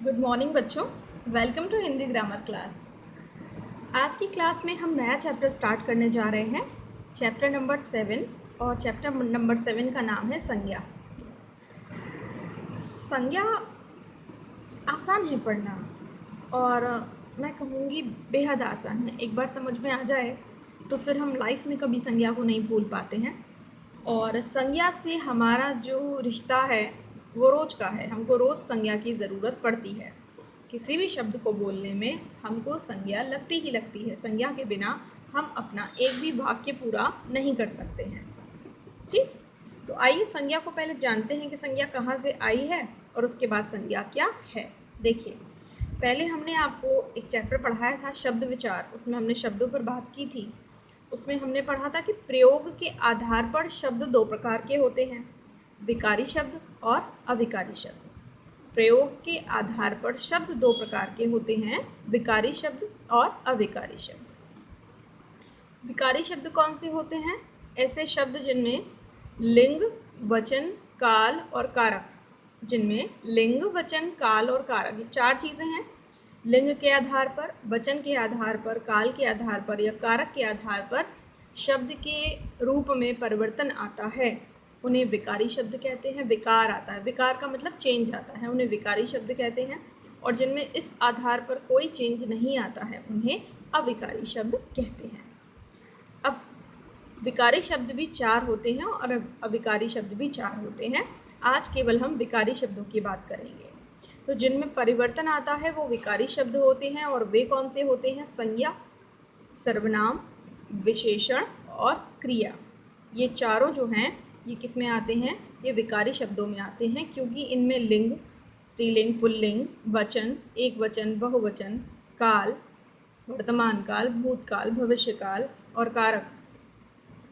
Good morning बच्चों। Welcome to Hindi grammar class. आज की क्लास में हम नया चैप्टर स्टार्ट करने जा रहे हैं, चैप्टर नंबर 7। और चैप्टर नंबर 7 का नाम है संज्ञा। संज्ञा आसान है पढ़ना, और मैं कहूँगी बेहद आसान है। एक बार समझ में आ जाए तो फिर हम लाइफ में कभी संज्ञा को नहीं भूल पाते हैं। और संज्ञा से हमारा जो रिश्ता है वो रोज़ का है। हमको रोज़ संज्ञा की ज़रूरत पड़ती है। किसी भी शब्द को बोलने में हमको संज्ञा लगती ही लगती है। संज्ञा के बिना हम अपना एक भी वाक्य पूरा नहीं कर सकते हैं। ठीक, तो आइए संज्ञा को पहले जानते हैं कि संज्ञा कहाँ से आई है और उसके बाद संज्ञा क्या है। देखिए, पहले हमने आपको एक चैप्टर पढ़ाया था शब्द विचार। उसमें हमने शब्दों पर बात की थी। उसमें हमने पढ़ा था कि प्रयोग के आधार पर शब्द दो प्रकार के होते हैं, विकारी शब्द और अविकारी शब्द। प्रयोग के आधार पर शब्द दो प्रकार के होते हैं, विकारी शब्द और अविकारी शब्द। विकारी शब्द कौन से होते हैं? ऐसे शब्द जिनमें लिंग, वचन, काल और कारक, जिनमें लिंग, वचन, काल और कारक, ये चार चीज़ें हैं। लिंग के आधार पर, वचन के आधार पर, काल के आधार पर या कारक के आधार पर शब्द के रूप में परिवर्तन आता है, उन्हें विकारी शब्द कहते हैं। विकार आता है, विकार का मतलब चेंज आता है, उन्हें विकारी शब्द कहते हैं। और जिनमें इस आधार पर कोई चेंज नहीं आता है उन्हें अविकारी शब्द कहते हैं। अब विकारी शब्द भी चार होते हैं और अविकारी शब्द भी चार होते हैं। आज केवल हम विकारी शब्दों की बात करेंगे। तो जिनमें परिवर्तन आता है वो विकारी शब्द होते हैं, और वे कौन से होते हैं? संज्ञा, सर्वनाम, विशेषण और क्रिया। ये चारों जो हैं ये किस में आते हैं? ये विकारी शब्दों में आते हैं, क्योंकि इनमें लिंग, स्त्रीलिंग, पुल्लिंग, वचन, एक वचन, बहुवचन, काल, वर्तमान काल, भूतकाल, भविष्यकाल और कारक,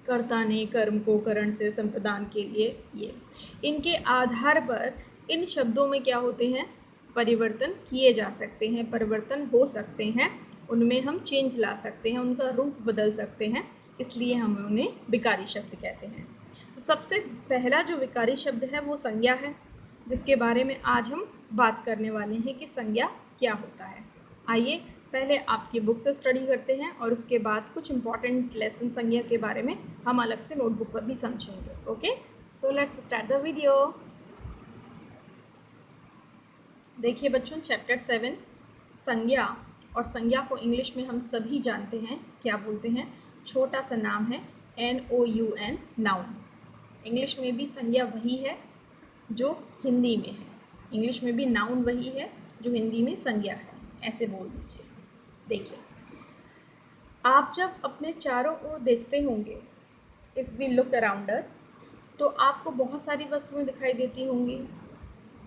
कर्ता ने कर्म को करण से संप्रदान के लिए, ये इनके आधार पर इन शब्दों में क्या होते हैं? परिवर्तन किए जा सकते हैं, परिवर्तन हो सकते हैं, उनमें हम चेंज ला सकते हैं, उनका रूप बदल सकते हैं, इसलिए हम उन्हें विकारी शब्द कहते हैं। तो सबसे पहला जो विकारी शब्द है वो संज्ञा है, जिसके बारे में आज हम बात करने वाले हैं कि संज्ञा क्या होता है। आइए पहले आपकी बुक से स्टडी करते हैं और उसके बाद कुछ इंपॉर्टेंट लेसन संज्ञा के बारे में हम अलग से नोटबुक पर भी समझेंगे। Okay, so let's start the video. देखिए बच्चों, चैप्टर 7 संज्ञा, और संज्ञा को इंग्लिश में हम सभी जानते हैं, क्या बोलते हैं? छोटा सा नाम है, NOUN, नाउन। इंग्लिश में भी संज्ञा वही है जो हिंदी में है। इंग्लिश में भी नाउन वही है जो हिंदी में संज्ञा है, ऐसे बोल दीजिए। देखिए, आप जब अपने चारों ओर देखते होंगे, if we look around us, तो आपको बहुत सारी वस्तुएं दिखाई देती होंगी।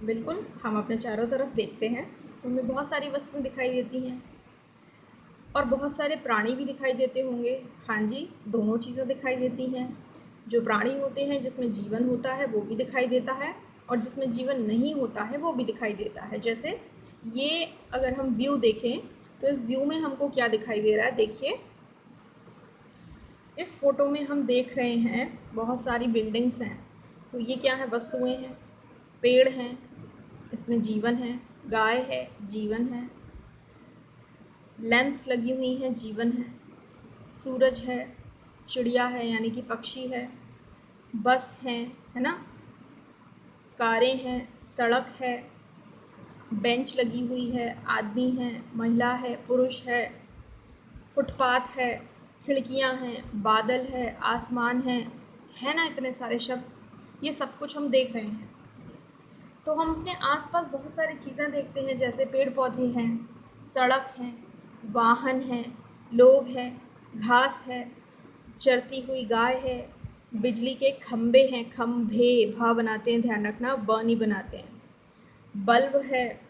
बिल्कुल, हम अपने चारों तरफ देखते हैं तो हमें बहुत सारी वस्तुएं दिखाई देती हैं, और बहुत सारे प्राणी भी दिखाई देते होंगे। हाँ जी, दोनों चीज़ें दिखाई देती हैं। जो प्राणी होते हैं जिसमें जीवन होता है वो भी दिखाई देता है, और जिसमें जीवन नहीं होता है वो भी दिखाई देता है। जैसे ये अगर हम व्यू देखें तो इस व्यू में हमको क्या दिखाई दे रहा है? देखिए, इस फोटो में हम देख रहे हैं बहुत सारी बिल्डिंग्स हैं। तो ये क्या है? वस्तुएं हैं, पेड़ हैं, इसमें जीवन है, गाय है, जीवन है, लैंप्स लगी हुई हैं, जीवन है, सूरज है, चिड़िया है यानी कि पक्षी है, बस है ना, कारें हैं, सड़क है, बेंच लगी हुई है, आदमी है, महिला है, पुरुष है, फुटपाथ है, खिड़कियां हैं, बादल है, आसमान है ना, इतने सारे शब्द, ये सब कुछ हम देख रहे हैं। तो हम अपने आसपास बहुत सारी चीज़ें देखते हैं, जैसे पेड़ पौधे हैं, सड़क है, वाहन है, लोग हैं, घास है, चरती हुई गाय है, बिजली के खंबे हैं, खंभे भा बनाते हैं, ध्यान रखना, ब नहीं बनाते हैं, बल्ब है,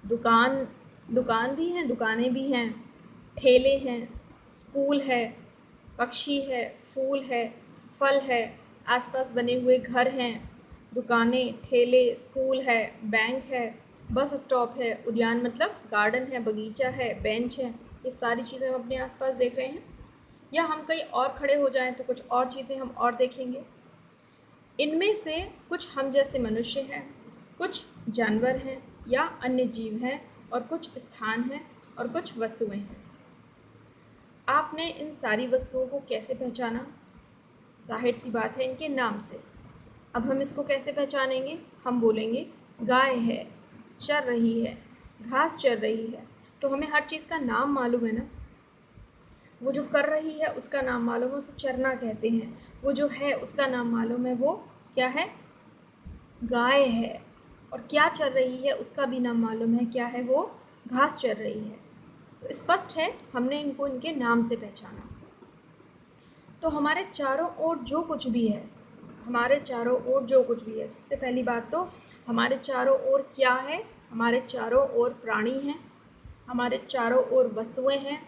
दुकान भी हैं, दुकानें भी हैं, ठेले हैं, स्कूल है, पक्षी है, फूल है, फल है, आसपास बने हुए घर हैं, दुकानें, ठेले, स्कूल है, बैंक है, बस स्टॉप है, उद्यान मतलब गार्डन है, बगीचा है, बेंच है। ये सारी चीज़ें हम अपने आसपास देख रहे हैं। या हम कहीं और खड़े हो जाएं तो कुछ और चीज़ें हम और देखेंगे। इनमें से कुछ हम जैसे मनुष्य हैं, कुछ जानवर हैं, या अन्य जीव हैं और कुछ स्थान हैं और कुछ वस्तुएं हैं। आपने इन सारी वस्तुओं को कैसे पहचाना? जाहिर सी बात है, इनके नाम से। अब हम इसको कैसे पहचानेंगे? हम बोलेंगे गाय है, चर रही है, घास चर रही है, तो हमें हर चीज़ का नाम मालूम है ना। वो जो कर रही है उसका नाम मालूम है, उसे चरना कहते हैं। वो जो है उसका नाम मालूम है, वो क्या है? गाय है। और क्या चर रही है उसका भी नाम मालूम है, क्या है? वो घास चर रही है। तो स्पष्ट है, हमने इनको इनके नाम से पहचाना। तो हमारे चारों ओर जो कुछ भी है, हमारे चारों ओर जो कुछ भी है, सबसे पहली बात तो हमारे चारों ओर क्या है? हमारे चारों ओर प्राणी हैं, हमारे चारों ओर वस्तुएं हैं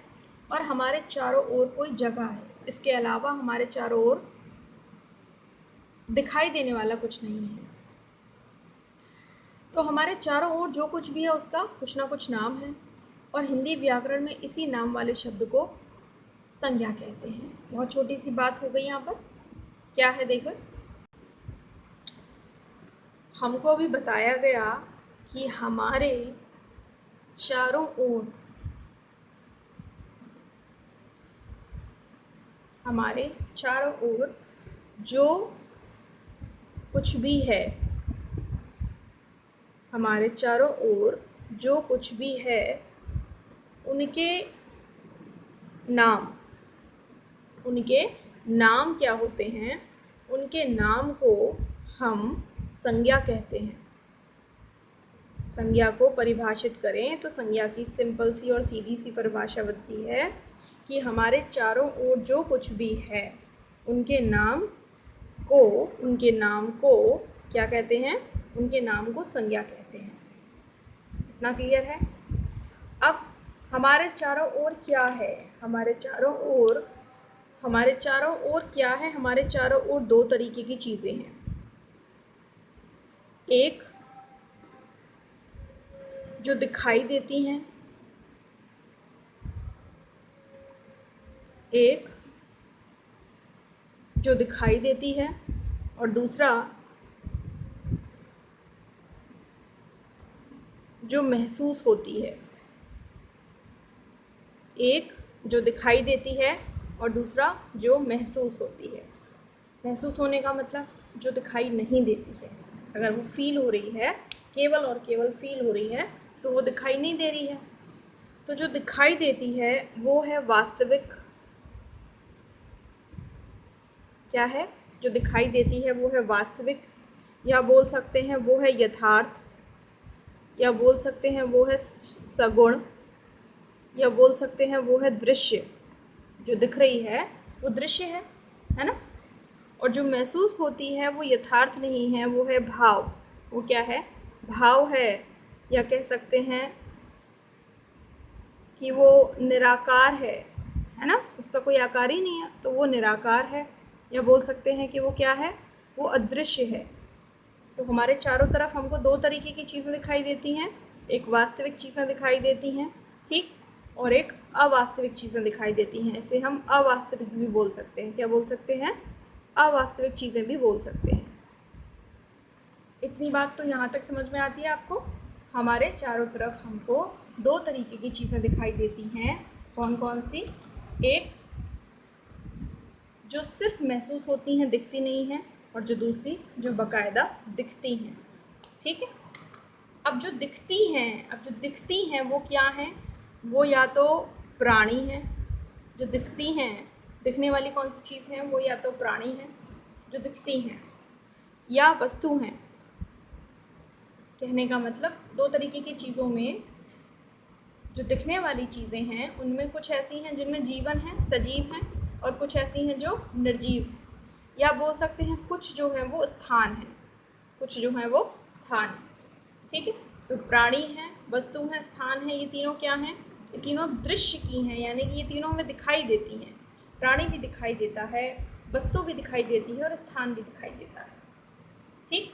और हमारे चारों ओर कोई जगह है। इसके अलावा हमारे चारों ओर दिखाई देने वाला कुछ नहीं है। तो हमारे चारों ओर जो कुछ भी है उसका कुछ ना कुछ नाम है, और हिंदी व्याकरण में इसी नाम वाले शब्द को संज्ञा कहते हैं। बहुत छोटी सी बात हो गई यहाँ पर। क्या है देखो, हमको अभी बताया गया कि हमारे चारों ओर, हमारे चारों ओर जो कुछ भी है, हमारे चारों ओर जो कुछ भी है उनके नाम, उनके नाम क्या होते हैं? उनके नाम को हम संज्ञा कहते हैं। संज्ञा को परिभाषित करें तो संज्ञा की सिंपल सी और सीधी सी परिभाषा बनती है कि हमारे चारों ओर जो कुछ भी है उनके नाम को, उनके नाम को क्या कहते हैं? उनके नाम को संज्ञा कहते हैं। इतना क्लियर है? अब हमारे चारों ओर क्या है? हमारे चारों ओर, हमारे चारों ओर क्या है? हमारे चारों ओर दो तरीके की चीज़ें हैं। एक जो दिखाई देती हैं, एक जो दिखाई देती है और दूसरा जो महसूस होती है। एक जो दिखाई देती है और दूसरा जो महसूस होती है। महसूस होने का मतलब जो दिखाई नहीं देती है। अगर वो फील हो रही है, केवल और केवल फील हो रही है, तो वो दिखाई नहीं दे रही है। तो जो दिखाई देती है वो है वास्तविक। क्या है? जो दिखाई देती है वो है वास्तविक, या बोल सकते हैं वो है यथार्थ, या बोल सकते हैं वो है सगुण, या बोल सकते हैं वो है दृश्य। जो दिख रही है वो दृश्य है ना। और जो महसूस होती है वो यथार्थ नहीं है, वो है भाव। वो क्या है? भाव है, या कह सकते हैं कि वो निराकार है ना। उसका कोई आकार ही नहीं है तो वो निराकार है, या बोल सकते हैं कि वो क्या है? वो अदृश्य है। तो हमारे चारों तरफ हमको दो तरीके की चीज़ें दिखाई देती हैं। एक वास्तविक चीज़ें दिखाई देती हैं, ठीक, और एक अवास्तविक चीज़ें दिखाई देती हैं। इसे हम अवास्तविक भी बोल सकते हैं। क्या बोल सकते हैं? अवास्तविक चीज़ें भी बोल सकते हैं। इतनी बात तो यहाँ तक समझ में आती है आपको? हमारे चारों तरफ हमको दो तरीके की चीज़ें दिखाई देती हैं। कौन कौन सी? एक जो सिर्फ महसूस होती हैं, दिखती नहीं हैं, और जो दूसरी जो बाकायदा दिखती हैं। ठीक है। अब जो दिखती हैं वो क्या हैं? वो या तो प्राणी हैं, जो दिखती हैं, दिखने वाली कौन सी चीज़ है? वो या तो प्राणी हैं जो दिखती हैं, या वस्तु हैं। कहने का मतलब दो तरीके की चीज़ों में जो दिखने वाली चीज़ें हैं उनमें कुछ ऐसी हैं जिनमें जीवन है, सजीव हैं, और कुछ ऐसी हैं जो निर्जीव हैं। या बोल सकते हैं कुछ जो है वो स्थान है, कुछ जो है वो स्थान है। ठीक है। तो प्राणी हैं, वस्तु हैं, स्थान है, ये तीनों क्या हैं? ये तीनों दृश्य की हैं, यानी कि ये तीनों हमें दिखाई देती हैं। प्राणी भी दिखाई देता है, वस्तु भी दिखाई देती है, और स्थान भी दिखाई देता है। ठीक।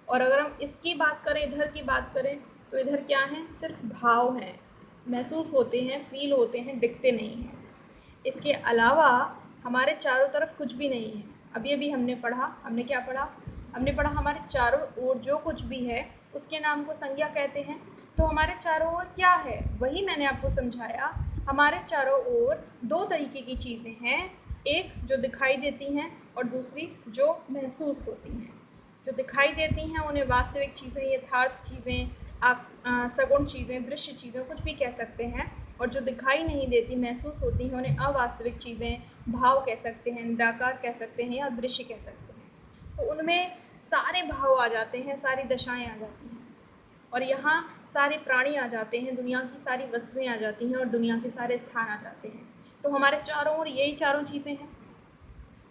और अगर हम इसकी बात करें, इधर की बात करें, तो इधर क्या है? सिर्फ भाव हैं, महसूस होते हैं, फील होते हैं, दिखते नहीं हैं। इसके अलावा हमारे चारों तरफ कुछ भी नहीं है। अभी अभी हमने पढ़ा, हमने क्या पढ़ा? हमने पढ़ा हमारे चारों ओर जो कुछ भी है उसके नाम को संज्ञा कहते हैं। तो हमारे चारों ओर क्या है, वही मैंने आपको समझाया। हमारे चारों ओर दो तरीके की चीज़ें हैं, एक जो दिखाई देती हैं और दूसरी जो महसूस होती हैं। जो दिखाई देती हैं उन्हें वास्तविक चीज़ें, यथार्थ चीज़ें, आप सगुण चीज़ें, दृश्य चीज़ें, कुछ भी कह सकते हैं। और जो दिखाई नहीं देती, महसूस होती हैं, उन्हें अवास्तविक चीज़ें, भाव कह सकते हैं, निराकार कह सकते हैं या दृश्य कह सकते हैं। तो उनमें सारे भाव आ जाते हैं, सारी दशाएं आ जाती हैं और यहाँ सारे प्राणी आ जाते हैं, दुनिया की सारी वस्तुएं आ जाती हैं और दुनिया के सारे स्थान आ जाते हैं। तो हमारे चारों ओर यही चारों चीज़ें हैं।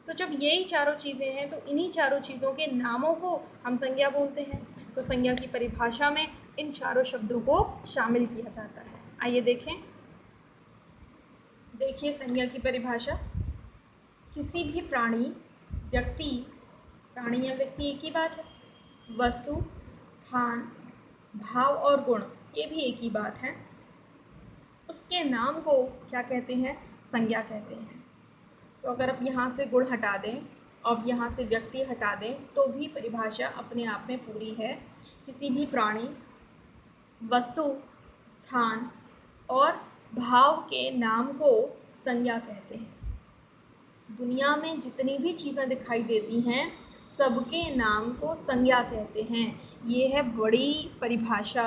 तो जब यही चारों चीज़ें हैं तो इन्हीं चारों चीज़ों के नामों को हम संज्ञा बोलते हैं। तो संज्ञा की परिभाषा में इन चारों शब्दों को शामिल किया जाता है। आइए देखें, देखिए संज्ञा की परिभाषा। किसी भी प्राणी, व्यक्ति, प्राणी या व्यक्ति एक ही बात है, वस्तु, स्थान, भाव और गुण, ये भी एक ही बात है, उसके नाम को क्या कहते हैं, संज्ञा कहते हैं। तो अगर आप यहाँ से गुण हटा दें और यहाँ से व्यक्ति हटा दें तो भी परिभाषा अपने आप में पूरी है। किसी भी प्राणी, वस्तु, स्थान और भाव के नाम को संज्ञा कहते हैं। दुनिया में जितनी भी चीज़ें दिखाई देती हैं सबके नाम को संज्ञा कहते हैं। ये है बड़ी परिभाषा।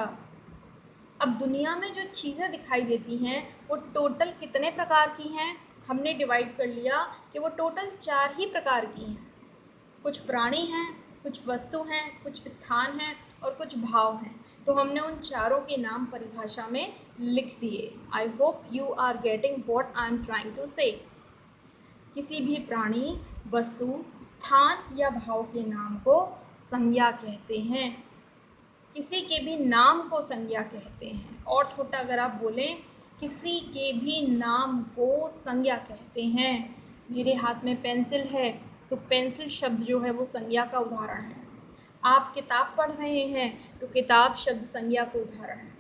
अब दुनिया में जो चीज़ें दिखाई देती हैं वो टोटल कितने प्रकार की हैं, हमने डिवाइड कर लिया कि वो टोटल 4 ही प्रकार की हैं। कुछ प्राणी हैं, कुछ वस्तु हैं, कुछ स्थान हैं और कुछ भाव हैं। तो हमने उन चारों के नाम परिभाषा में लिख दिए। I hope you are getting what I am trying to say. किसी भी प्राणी, वस्तु, स्थान या भाव के नाम को संज्ञा कहते हैं। किसी के भी नाम को संज्ञा कहते हैं। और छोटा अगर आप बोलें, किसी के भी नाम को संज्ञा कहते हैं। मेरे हाथ में पेंसिल है तो पेंसिल शब्द जो है वो संज्ञा का उदाहरण है। आप किताब पढ़ रहे हैं तो किताब शब्द संज्ञा का उदाहरण है।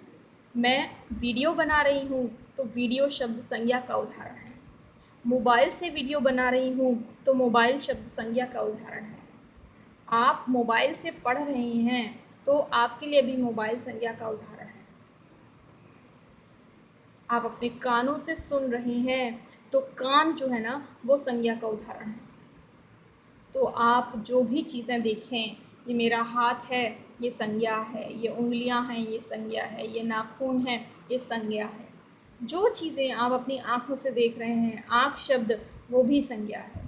मैं वीडियो बना रही हूँ तो वीडियो शब्द संज्ञा का उदाहरण है। मोबाइल से वीडियो बना रही हूँ तो मोबाइल शब्द संज्ञा का उदाहरण है। आप मोबाइल से पढ़ रहे हैं तो आपके लिए भी मोबाइल संज्ञा का उदाहरण है। आप अपने कानों से सुन रहे हैं तो कान जो है ना वो संज्ञा का उदाहरण है। तो आप जो भी चीज़ें देखें, ये मेरा हाथ है ये संज्ञा है, ये उंगलियां हैं ये संज्ञा है, ये नाखून है ये संज्ञा है। जो चीज़ें आप अपनी आँखों से देख रहे हैं, आँख शब्द वो भी संज्ञा है।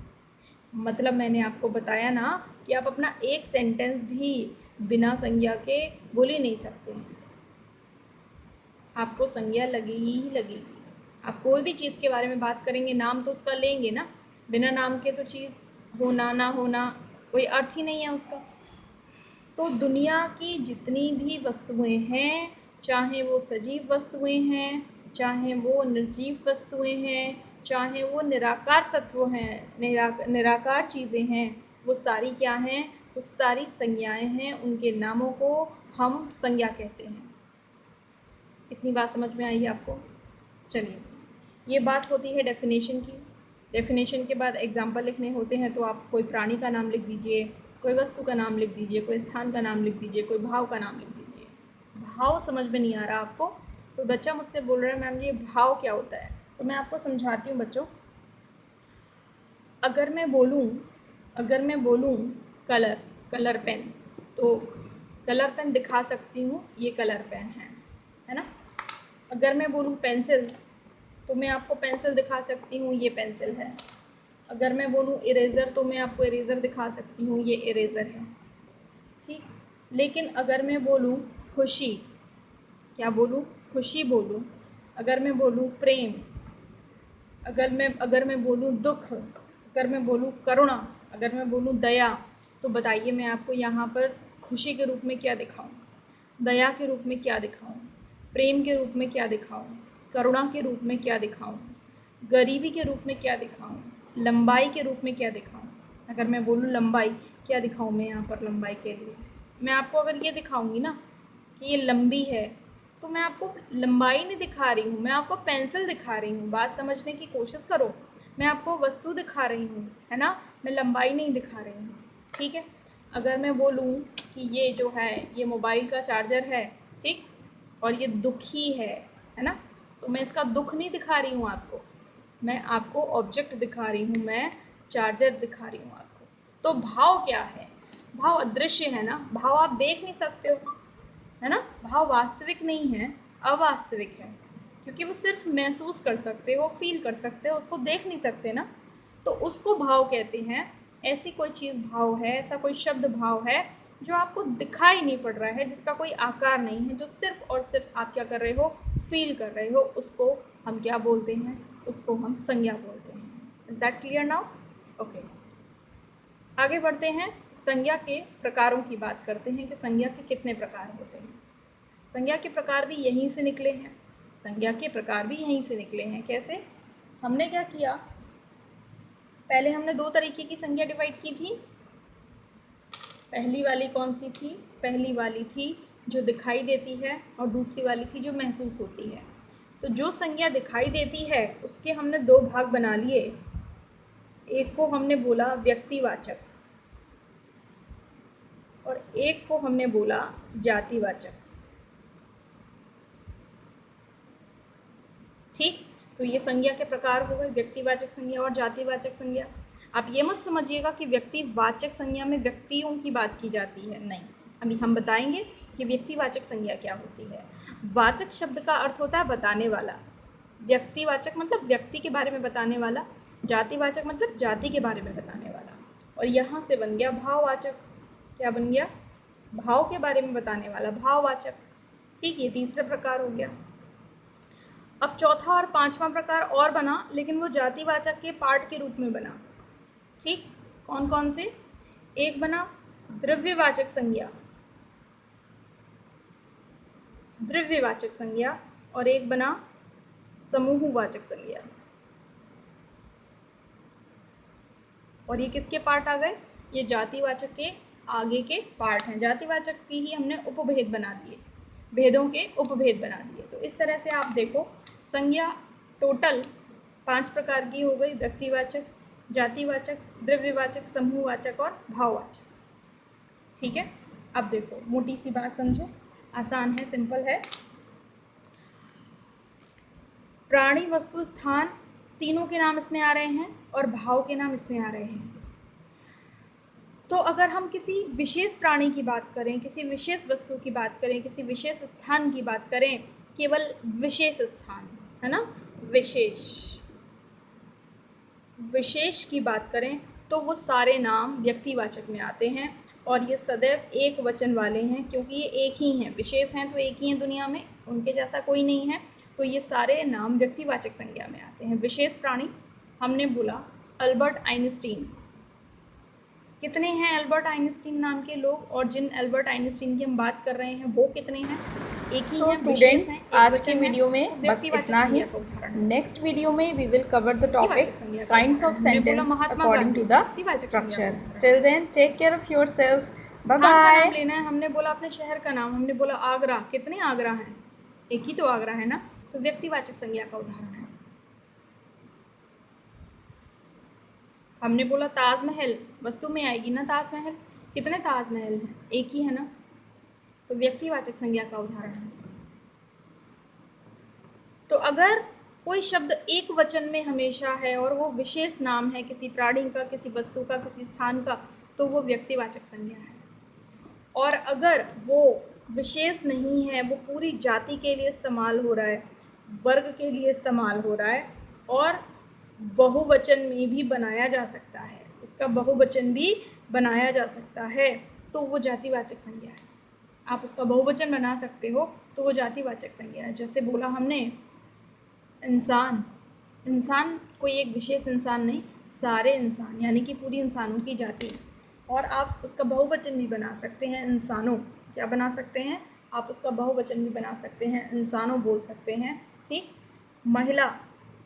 मतलब मैंने आपको बताया ना कि आप अपना एक सेंटेंस भी बिना संज्ञा के बोल ही नहीं सकते हैं। आपको संज्ञा लगेगी ही लगेगी। आप कोई भी चीज़ के बारे में बात करेंगे, नाम तो उसका लेंगे ना। बिना नाम के तो चीज़ होना ना होना कोई अर्थ ही नहीं है उसका। तो दुनिया की जितनी भी वस्तुएं हैं, चाहे वो सजीव वस्तुएं हैं, चाहे वो निर्जीव वस्तुएं हैं, चाहे वो निराकार तत्व हैं, निराकार चीज़ें हैं, वो सारी क्या हैं, वो सारी संज्ञाएं हैं। उनके नामों को हम संज्ञा कहते हैं। इतनी बात समझ में आई है आपको? चलिए, ये बात होती है डेफिनेशन की। डेफिनेशन के बाद एग्जाम्पल लिखने होते हैं। तो आप कोई प्राणी का नाम लिख दीजिए, कोई वस्तु का नाम लिख दीजिए, कोई स्थान का नाम लिख दीजिए, कोई भाव का नाम लिख दीजिए। भाव समझ में नहीं आ रहा आपको? तो बच्चा मुझसे बोल रहा है मैम ये भाव क्या होता है, तो मैं आपको समझाती हूँ बच्चों। अगर मैं बोलूँ कलर पेन, तो कलर पेन दिखा सकती हूँ, ये कलर पेन है ना। अगर मैं बोलूँ पेंसिल तो मैं आपको पेंसिल दिखा सकती हूँ, ये पेंसिल है। अगर मैं बोलूँ इरेज़र तो मैं आपको इरेज़र दिखा सकती हूँ, ये इरेज़र है। ठीक। लेकिन अगर मैं बोलूँ खुशी, क्या बोलूँ, खुशी बोलूँ। अगर मैं बोलूँ प्रेम, अगर मैं बोलूँ दुख, अगर मैं बोलूँ करुणा, अगर मैं बोलूँ दया, तो बताइए मैं आपको यहाँ पर खुशी के रूप में क्या दिखाऊँ, दया के रूप में क्या दिखाऊँ, प्रेम के रूप में क्या दिखाऊँ, करुणा के रूप में क्या दिखाऊँ, गरीबी के रूप में क्या दिखाऊँ, लंबाई के रूप में क्या दिखाऊँ। अगर मैं बोलूँ लंबाई, क्या दिखाऊँ मैं यहाँ पर लंबाई के लिए? मैं आपको अगर ये दिखाऊँगी ना कि ये लंबी है, तो मैं आपको लंबाई नहीं दिखा रही हूँ, मैं आपको पेंसिल दिखा रही हूँ। बात समझने की कोशिश करो। मैं आपको वस्तु दिखा रही हूँ, है ना, मैं लंबाई नहीं दिखा रही हूँ। ठीक है। अगर मैं बोलूँ कि ये जो है ये मोबाइल का चार्जर है, ठीक, और ये दुखी है ना, तो मैं इसका दुख नहीं दिखा रही हूँ आपको, मैं आपको ऑब्जेक्ट दिखा रही हूँ, मैं चार्जर दिखा रही हूँ आपको। तो भाव क्या है? भाव अदृश्य है ना, भाव आप देख नहीं सकते हो, है ना, भाव वास्तविक नहीं है, अवास्तविक है, क्योंकि वो सिर्फ महसूस कर सकते हो, फील कर सकते हो, उसको देख नहीं सकते ना, तो उसको भाव कहते हैं। ऐसी कोई चीज़ भाव है, ऐसा कोई शब्द भाव है जो आपको दिखाई नहीं पड़ रहा है, जिसका कोई आकार नहीं है, जो सिर्फ और सिर्फ आप क्या कर रहे हो, फील कर रहे हो, उसको हम क्या बोलते हैं, उसको हम संज्ञा बोलते हैं। Is that clear now? Okay, आगे बढ़ते हैं, संज्ञा के प्रकारों की बात करते हैं कि संज्ञा के कितने प्रकार होते हैं। संज्ञा के प्रकार भी यहीं से निकले हैं, संज्ञा के प्रकार भी यहीं से निकले हैं। कैसे? हमने क्या किया, पहले हमने दो तरीके की संज्ञा डिवाइड की थी। पहली वाली कौन सी थी? पहली वाली थी जो दिखाई देती है, और दूसरी वाली थी जो महसूस होती है। तो जो संज्ञा दिखाई देती है उसके हमने दो भाग बना लिए। एक को हमने बोला व्यक्तिवाचक और एक को हमने बोला जातिवाचक। ठीक, तो ये संज्ञा के प्रकार हो गए, व्यक्तिवाचक संज्ञा और जातिवाचक संज्ञा। आप ये मत समझिएगा कि व्यक्तिवाचक संज्ञा में व्यक्तियों की बात की जाती है, नहीं। अभी हम बताएंगे कि व्यक्तिवाचक संज्ञा क्या होती है। वाचक शब्द का अर्थ होता है बताने वाला, व्यक्तिवाचक मतलब व्यक्ति के बारे में बताने वाला, जातिवाचक मतलब जाति के बारे में बताने वाला, और यहाँ से बन गया भाववाचक। क्या बन गया? भाव के बारे में बताने वाला, भाववाचक। ठीक, ये तीसरा प्रकार हो गया। अब चौथा और पांचवा प्रकार और बना, लेकिन वो जातिवाचक के पार्ट के रूप में बना। ठीक, कौन कौन से? एक बना द्रव्यवाचक संज्ञा, द्रव्यवाचक संज्ञा, और एक बना समूहवाचक संज्ञा। और ये किसके पार्ट आ गए? ये जातिवाचक के आगे के पार्ट हैं। जातिवाचक की ही हमने उपभेद बना दिए, भेदों के उपभेद बना दिए। तो इस तरह से आप देखो, संज्ञा टोटल 5 प्रकार की हो गई, व्यक्तिवाचक, जातिवाचक, द्रव्यवाचक, समूहवाचक और भाववाचक। ठीक है, अब देखो मोटी सी बात समझो, आसान है, सिंपल है। प्राणी, वस्तु, स्थान, तीनों के नाम इसमें आ रहे हैं और भाव के नाम इसमें आ रहे हैं। तो अगर हम किसी विशेष प्राणी की बात करें, किसी विशेष वस्तु की बात करें, किसी विशेष स्थान की बात करें, केवल विशेष स्थान, है ना, विशेष की बात करें, तो वो सारे नाम व्यक्तिवाचक में आते हैं, और ये सदैव एक वचन वाले हैं, क्योंकि ये एक ही हैं, विशेष हैं तो एक ही हैं दुनिया में, उनके जैसा कोई नहीं है। तो ये सारे नाम व्यक्तिवाचक संज्ञा में आते हैं। विशेष प्राणी हमने बोला अल्बर्ट आइंस्टीन। कितने हैं अल्बर्ट आइंस्टीन नाम के लोग? और जिन अल्बर्ट आइंस्टीन की हम बात कर रहे हैं वो कितने हैं? एक ही हैं, स्टूडेंट्स, आज के वचन वीडियो में बस इतना ही। नेक्स्ट वीडियो में we will cover the topic kinds of sentence according to the structure. Till then take care of yourself, bye bye. नाम लेना है, हमने बोला अपने शहर का नाम, हमने बोला आगरा। कितने आगरा हैं? एक ही तो आगरा है ना, तो व्यक्तिवाचक संज्ञा का उदाहरण है। हमने बोला ताजमहल, वस्तु में आएगी ना ताजमहल, कितने ताजमहल हैं? एक ही है ना, तो व्यक्तिवाचक संज्ञा का उदाहरण है। तो अगर कोई शब्द एक वचन में हमेशा है और वो विशेष नाम है किसी प्राणी का, किसी वस्तु का, किसी स्थान का, तो वो व्यक्तिवाचक संज्ञा है। और अगर वो विशेष नहीं है, वो पूरी जाति के लिए इस्तेमाल हो रहा है, वर्ग के लिए इस्तेमाल हो रहा है, और बहुवचन में भी बनाया जा सकता है, उसका बहुवचन भी बनाया जा सकता है, तो वो जातिवाचक संज्ञा है। आप उसका बहुवचन बना सकते हो तो वो जातिवाचक संज्ञा है। जैसे बोला हमने इंसान, इंसान कोई एक विशेष इंसान नहीं, सारे इंसान, यानी कि पूरी इंसानों की जाति। और आप उसका बहुवचन भी बना सकते हैं, इंसानों। क्या बना सकते हैं? आप उसका बहुवचन भी बना सकते हैं, इंसानों बोल सकते हैं। ठीक, महिला,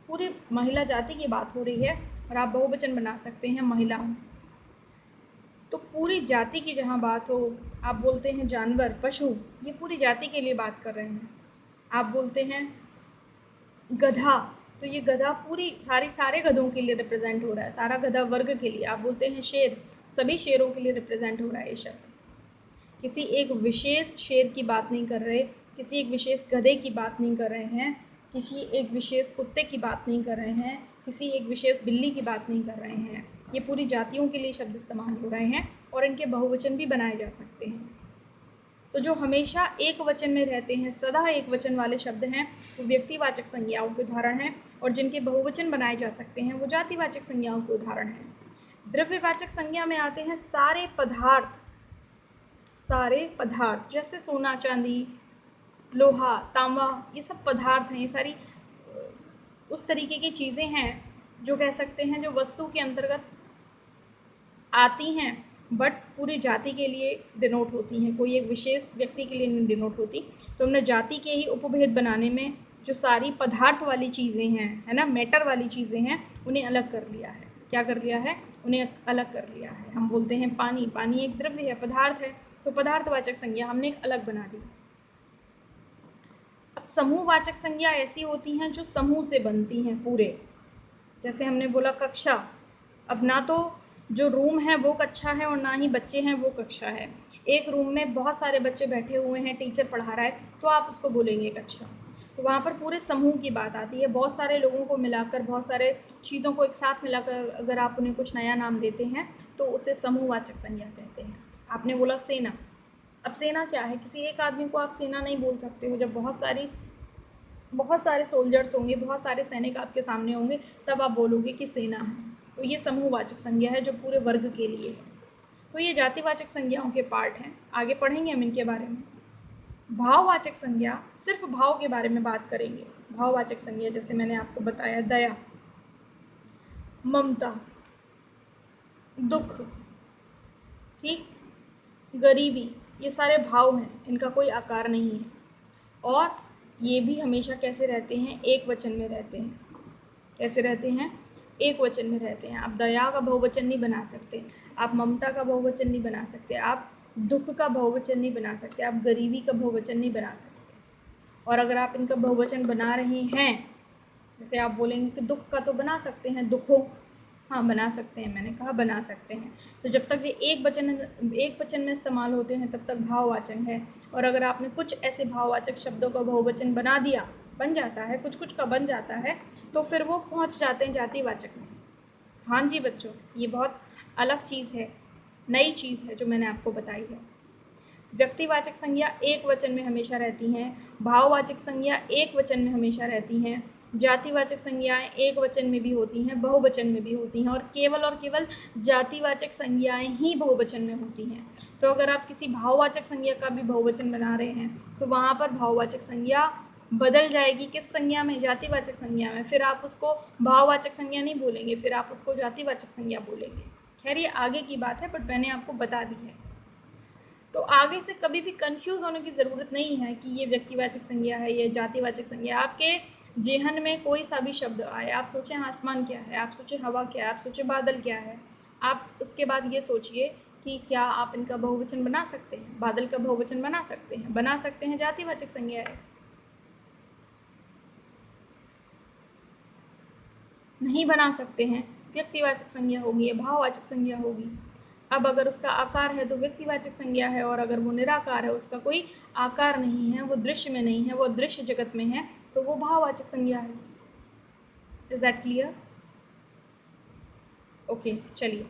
पूरी महिला जाति की बात हो रही है और आप बहुवचन बना सकते हैं महिलाओं। तो पूरी जाति की जहाँ बात हो, आप बोलते हैं जानवर, पशु, ये पूरी जाति के लिए बात कर रहे हैं। आप बोलते हैं गधा, तो ये गधा पूरी सारे गधों के लिए रिप्रेजेंट हो रहा है, सारा गधा वर्ग के लिए। आप बोलते हैं शेर, सभी शेरों के लिए रिप्रेजेंट हो रहा है ये शब्द। किसी एक विशेष शेर की बात नहीं कर रहे, किसी एक विशेष गधे की बात नहीं कर रहे हैं, किसी एक विशेष कुत्ते की बात नहीं कर रहे हैं, किसी एक विशेष बिल्ली की बात नहीं कर रहे हैं। ये पूरी जातियों के लिए शब्द इस्तेमाल हो रहे हैं और इनके बहुवचन भी बनाए जा सकते हैं। तो जो हमेशा एक वचन में रहते हैं, सदा एक वचन वाले शब्द हैं, वो व्यक्तिवाचक संज्ञाओं के उदाहरण हैं, और जिनके बहुवचन बनाए जा सकते हैं वो जातिवाचक संज्ञाओं के उदाहरण हैं। द्रव्यवाचक संज्ञा में आते हैं सारे पदार्थ जैसे सोना, चांदी, लोहा, तांबा, ये सब पदार्थ हैं। ये सारी उस तरीके की चीज़ें हैं जो कह सकते हैं जो वस्तु के अंतर्गत आती हैं, बट पूरी जाति के लिए डिनोट होती हैं, कोई एक विशेष व्यक्ति के लिए नहीं डिनोट होती। तो हमने जाति के ही उपभेद बनाने में जो सारी पदार्थ वाली चीज़ें हैं, है ना, मैटर वाली चीज़ें हैं, उन्हें अलग कर लिया है। क्या कर लिया है? उन्हें अलग कर लिया है। हम बोलते हैं पानी, पानी एक द्रव्य है, पदार्थ है, तो पदार्थवाचक संज्ञा हमने एक अलग बना दी। अब समूहवाचक संज्ञा ऐसी होती हैं जो समूह से बनती हैं पूरे। जैसे हमने बोला कक्षा, अब ना तो जो रूम है वो कक्षा है और ना ही बच्चे हैं वो कक्षा है। एक रूम में बहुत सारे बच्चे बैठे हुए हैं, टीचर पढ़ा रहा है, तो आप उसको बोलेंगे कक्षा। तो वहाँ पर पूरे समूह की बात आती है, बहुत सारे लोगों को मिलाकर, बहुत सारे चीज़ों को एक साथ मिलाकर अगर आप उन्हें कुछ नया नाम देते हैं तो उसे समूहवाचक संज्ञा कहते हैं। आपने बोला सेना, अब सेना क्या है? किसी एक आदमी को आप सेना नहीं बोल सकते हो। जब बहुत सारे सोल्जर्स होंगे, बहुत सारे सैनिक आपके सामने होंगे, तब आप बोलोगे कि सेना है। तो ये समूहवाचक संज्ञा है जो पूरे वर्ग के लिए है। तो ये जातिवाचक संज्ञाओं के पार्ट हैं, आगे पढ़ेंगे हम इनके बारे में। भाववाचक संज्ञा, सिर्फ भाव के बारे में बात करेंगे। भाववाचक संज्ञा जैसे मैंने आपको बताया, दया, ममता, दुख, ठीक, गरीबी, ये सारे भाव हैं, इनका कोई आकार नहीं है। और ये भी हमेशा कैसे रहते हैं? एक वचन में रहते हैं। कैसे रहते हैं? एक वचन में रहते हैं। आप दया का बहुवचन नहीं बना सकते, आप ममता का बहुवचन नहीं बना सकते, आप दुख का बहुवचन नहीं बना सकते, आप गरीबी का बहुवचन नहीं बना सकते। और अगर आप इनका बहुवचन बना रहे हैं, जैसे आप बोलेंगे कि दुख का तो बना सकते हैं, दुखों, हाँ बना सकते हैं, मैंने कहा बना सकते हैं। तो जब तक ये एक वचन में इस्तेमाल होते हैं तब तक भाववाचक है। और अगर आपने कुछ ऐसे भाववाचक शब्दों का बहुवचन बना दिया, बन जाता है, कुछ कुछ का बन जाता है, तो फिर वो पहुंच जाते हैं जातिवाचक में। हाँ जी बच्चों, ये बहुत अलग चीज़ है, नई चीज़ है जो मैंने आपको बताई है। व्यक्तिवाचक संज्ञा एक वचन में हमेशा रहती हैं, भाववाचक संज्ञा एक वचन में हमेशा रहती हैं, जातिवाचक संज्ञाएं एक वचन में भी होती हैं, बहुवचन में भी होती हैं, और केवल जातिवाचक संज्ञाएं ही बहुवचन में होती हैं। तो अगर आप किसी भाववाचक संज्ञा का भी बहुवचन बना रहे हैं तो वहाँ पर भाववाचक संज्ञा बदल जाएगी किस संज्ञा में? जातिवाचक संज्ञा में। फिर आप उसको भाववाचक संज्ञा नहीं बोलेंगे, फिर आप उसको जातिवाचक संज्ञा बोलेंगे। खैर ये आगे की बात है, बट मैंने आपको बता दी है। तो आगे से कभी भी कंफ्यूज होने की ज़रूरत नहीं है कि ये व्यक्तिवाचक संज्ञा है, ये जातिवाचक संज्ञा। आपके जेहन में कोई सा भी शब्द आए, आप सोचें आसमान क्या है, आप सोचें हवा क्या है, आप सोचें बादल क्या है, आप उसके बाद ये सोचिए कि क्या आप इनका बहुवचन बना सकते हैं? बादल का बहुवचन बना सकते हैं, जातिवाचक संज्ञा है। नहीं बना सकते हैं, व्यक्तिवाचक संज्ञा होगी या भाववाचक संज्ञा होगी। अब अगर उसका आकार है तो व्यक्तिवाचक संज्ञा है, और अगर वो निराकार है, उसका कोई आकार नहीं है, वो दृश्य में नहीं है, वो दृश्य जगत में है, तो वो भाववाचक संज्ञा है। Is that clear? ओके, चलिए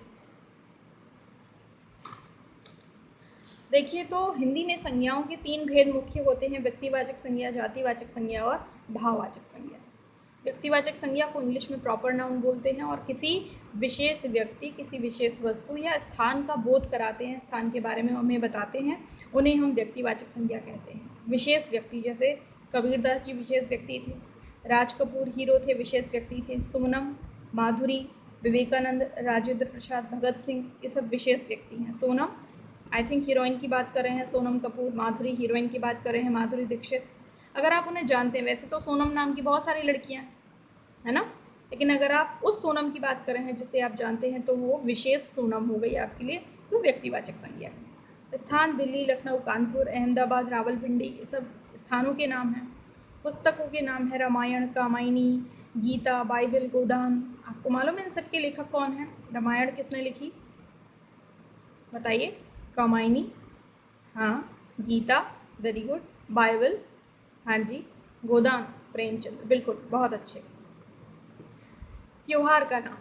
देखिए, तो हिंदी में संज्ञाओं के 3 भेद मुख्य होते हैं: व्यक्तिवाचक संज्ञा, जातिवाचक संज्ञा और भाववाचक संज्ञा। व्यक्तिवाचक संज्ञा को इंग्लिश में प्रॉपर नाउन बोलते हैं, और किसी विशेष व्यक्ति, किसी विशेष वस्तु या स्थान का बोध कराते हैं, स्थान के बारे में हमें बताते हैं, उन्हें हम व्यक्तिवाचक संज्ञा कहते हैं। विशेष व्यक्ति, जैसे कबीरदास जी विशेष व्यक्ति थे, राज कपूर हीरो थे, विशेष व्यक्ति थे, सोनम, माधुरी, विवेकानंद, राजेंद्र प्रसाद, भगत सिंह, ये सब विशेष व्यक्ति हैं। सोनम आई थिंक हीरोइन की बात कर रहे हैं, सोनम कपूर। माधुरी हीरोइन की बात कर रहे हैं, माधुरी दीक्षित। अगर आप उन्हें जानते हैं, वैसे तो सोनम नाम की बहुत सारी लड़कियां है ना, लेकिन अगर आप उस सोनम की बात कर रहे हैं जिसे आप जानते हैं, तो वो विशेष सोनम हो गई आपके लिए, तो व्यक्तिवाचक संज्ञा है। स्थान दिल्ली, लखनऊ, कानपुर, अहमदाबाद, रावलपिंडी, ये सब स्थानों के नाम हैं। पुस्तकों के नाम है रामायण, कामायनी, गीता, बाइबल, गोदान। आपको मालूम है इन सब के लेखक कौन है? रामायण किसने लिखी बताइए? कामायनी। हाँ, गीता, वेरी गुड। बाइबल, हाँ जी। गोदान, प्रेमचंद, बिल्कुल, बहुत अच्छे। त्योहार का नाम,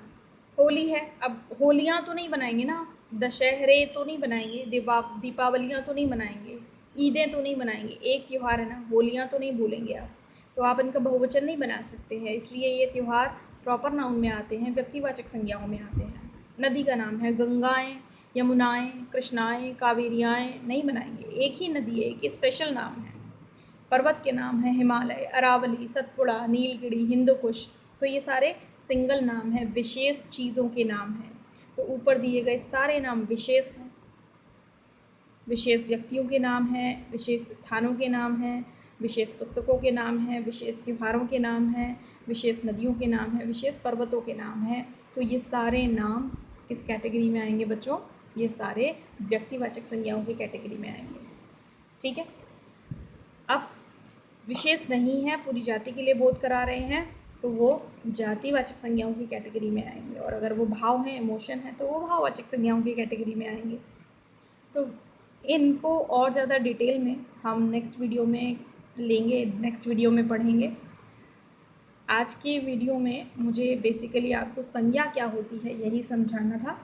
होली है। अब होलियाँ तो नहीं बनाएंगे ना, दशहरे तो नहीं बनाएंगे, दीपावलियाँ तो नहीं बनाएंगे, ईदें तो नहीं बनाएंगे। एक त्यौहार है ना, होलियाँ तो नहीं भूलेंगे आप, तो आप इनका बहुवचन नहीं बना सकते हैं। इसलिए ये त्यौहार प्रॉपर नाउन में आते हैं, व्यक्तिवाचक संज्ञाओं में आते हैं। नदी का नाम है गंगाएँ, यमुनाएँ, कृष्णाएँ, कावेरियाएँ नहीं बनाएंगे। एक ही नदी है, एक स्पेशल नाम है। पर्वत के नाम हैं हिमालय, अरावली, सतपुड़ा, नीलगिरी, हिंदुकुश। तो ये सारे सिंगल नाम हैं, विशेष चीज़ों के नाम हैं। तो ऊपर दिए गए सारे नाम विशेष हैं, विशेष व्यक्तियों के नाम हैं, विशेष स्थानों के नाम हैं, विशेष पुस्तकों के नाम हैं, विशेष त्योहारों के नाम हैं, विशेष नदियों के नाम हैं, विशेष पर्वतों के नाम हैं। तो ये सारे नाम किस कैटेगरी में आएंगे बच्चों? ये सारे व्यक्तिवाचक संज्ञाओं की कैटेगरी में आएंगे। ठीक है, अब विशेष नहीं है, पूरी जाति के लिए बोध करा रहे हैं, तो वो जातिवाचक संज्ञाओं की कैटेगरी में आएंगे। और अगर वो भाव हैं, इमोशन है, तो वो भाववाचक संज्ञाओं की कैटेगरी में आएंगे। तो इनको और ज़्यादा डिटेल में हम नेक्स्ट वीडियो में लेंगे, नेक्स्ट वीडियो में पढ़ेंगे। आज के वीडियो में मुझे बेसिकली आपको संज्ञा क्या होती है यही समझाना था।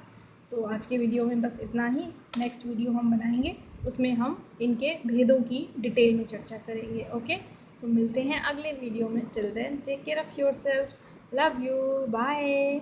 तो आज के वीडियो में बस इतना ही। नेक्स्ट वीडियो हम बनाएंगे, उसमें हम इनके भेदों की डिटेल में चर्चा करेंगे। ओके, तो मिलते हैं अगले वीडियो में। Till then take care of yourself, love you, bye.